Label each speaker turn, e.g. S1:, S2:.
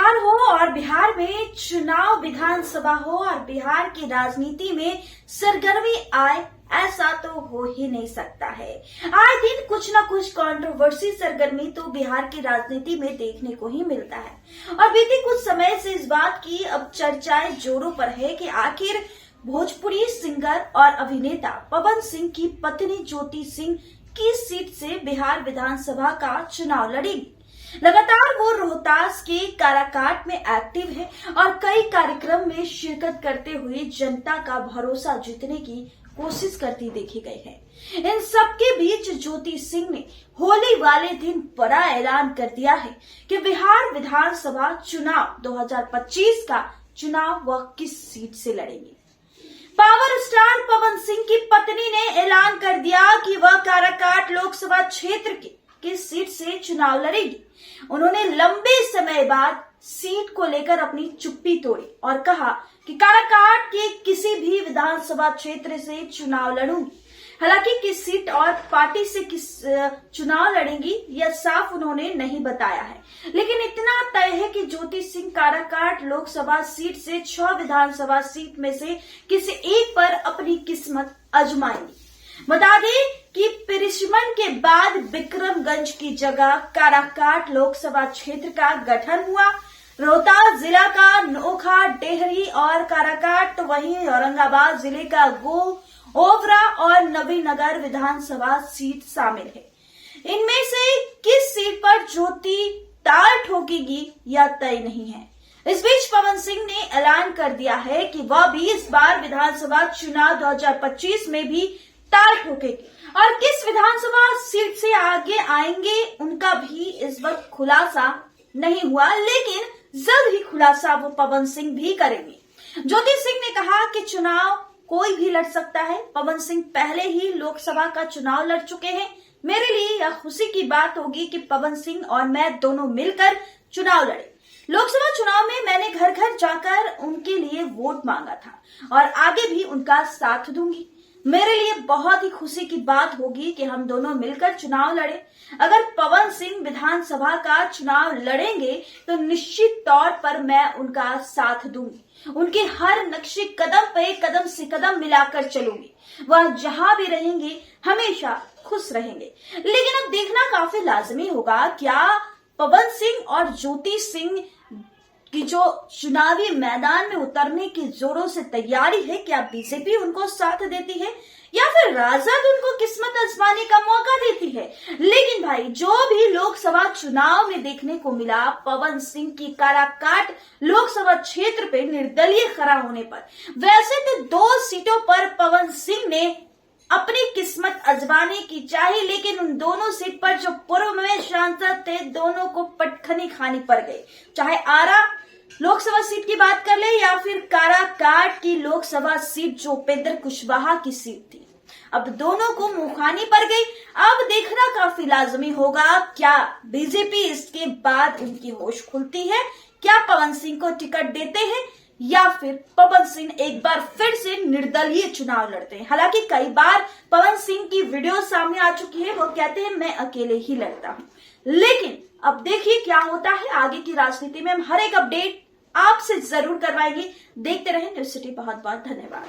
S1: बिहार हो और बिहार में चुनाव, विधानसभा हो और बिहार की राजनीति में सरगर्मी आए, ऐसा तो हो ही नहीं सकता है। आए दिन कुछ ना कुछ कंट्रोवर्सी, सरगर्मी तो बिहार की राजनीति में देखने को ही मिलता है। और बीते कुछ समय से इस बात की अब चर्चाएं जोरों पर है कि आखिर भोजपुरी सिंगर और अभिनेता पवन सिंह की पत्नी ज्योति सिंह किस सीट से बिहार विधानसभा का चुनाव लड़ेगी। लगातार वो रोहतास के काराकाट में एक्टिव है और कई कार्यक्रम में शिरकत करते हुए जनता का भरोसा जीतने की कोशिश करती देखी गई है। इन सबके बीच ज्योति सिंह ने होली वाले दिन बड़ा ऐलान कर दिया है कि बिहार विधानसभा चुनाव 2025 का चुनाव वह किस सीट से लड़ेंगी। पावर स्टार पवन सिंह की पत्नी ने ऐलान कर दिया कि वह काराकाट लोकसभा क्षेत्र के किस सीट से चुनाव लड़ेगी। उन्होंने लंबे समय बाद सीट को लेकर अपनी चुप्पी तोड़ी और कहा कि काराकाट के किसी भी विधानसभा क्षेत्र से चुनाव लड़ूंगी। हालांकि किस सीट और पार्टी से किस चुनाव लड़ेंगी यह साफ उन्होंने नहीं बताया है, लेकिन इतना तय है कि ज्योति सिंह काराकाट लोकसभा सीट से 6 विधानसभा सीट में से किसी एक पर अपनी किस्मत आजमाएंगी। बता दें कि पिरिशमन के बाद विक्रमगंज की जगह काराकाट लोकसभा क्षेत्र का गठन हुआ। रोहतास जिला का नोखा, डेहरी और काराकाट, तो वहीं औरंगाबाद जिले का ओवरा और नवीनगर विधानसभा सीट शामिल है। इनमें से किस सीट पर ज्योति ताल ठोकेगी यह तय नहीं है। इस बीच पवन सिंह ने ऐलान कर दिया है कि वह भी इस बार विधानसभा चुनाव 2025 में भी ताल ठोकेगी और किस विधानसभा सीट से आगे आएंगे उनका भी इस वक्त खुलासा नहीं हुआ, लेकिन जल्द ही खुलासा वो पवन सिंह भी करेंगे। ज्योति सिंह ने कहा कि चुनाव कोई भी लड़ सकता है। पवन सिंह पहले ही लोकसभा का चुनाव लड़ चुके हैं। मेरे लिए यह खुशी की बात होगी कि पवन सिंह और मैं दोनों मिलकर चुनाव लड़े। लोकसभा चुनाव में मैंने घर घर जाकर उनके लिए वोट मांगा था और आगे भी उनका साथ दूंगी। मेरे लिए बहुत ही खुशी की बात होगी कि हम दोनों मिलकर चुनाव लड़े। अगर पवन सिंह विधानसभा का चुनाव लड़ेंगे तो निश्चित तौर पर मैं उनका साथ दूंगी। उनके हर नक्शे कदम पे कदम से कदम मिलाकर चलूंगी। वह जहां भी रहेंगे हमेशा खुश रहेंगे। लेकिन अब देखना काफी लाजमी होगा, क्या पवन सिंह और ज्योति सिंह कि जो चुनावी मैदान में उतरने की जोरों से तैयारी है, क्या बीजेपी उनको साथ देती है या फिर राजद उनको किस्मत आजमाने का मौका देती है। लेकिन भाई, जो भी लोकसभा चुनाव में देखने को मिला, पवन सिंह की काराकाट लोकसभा क्षेत्र पे निर्दलीय खड़ा होने पर, वैसे तो 2 सीटों पर पवन सिंह ने अपनी किस्मत आजमाने की चाही, लेकिन उन दोनों सीट पर जो पूर्व में सांसद थे, दोनों को पटखनी खानी पड़ गई। चाहे आरा लोकसभा सीट की बात कर ले या फिर काराकाट की लोकसभा सीट जो उपेंद्र कुशवाहा की सीट थी, अब दोनों को मुंह खानी पड़ गई। अब देखना काफी लाजमी होगा, क्या बीजेपी इसके बाद उनकी होश खुलती है, क्या पवन सिंह को टिकट देते हैं या फिर पवन सिंह एक बार फिर से निर्दलीय चुनाव लड़ते हैं। हालांकि कई बार पवन सिंह की वीडियो सामने आ चुकी है, वो कहते हैं मैं अकेले ही लड़ता हूं। लेकिन अब देखिए क्या होता है आगे की राजनीति में। हम हर एक अपडेट आपसे जरूर करवाएंगे। देखते रहें न्यूज़ सिटी। बहुत बहुत धन्यवाद।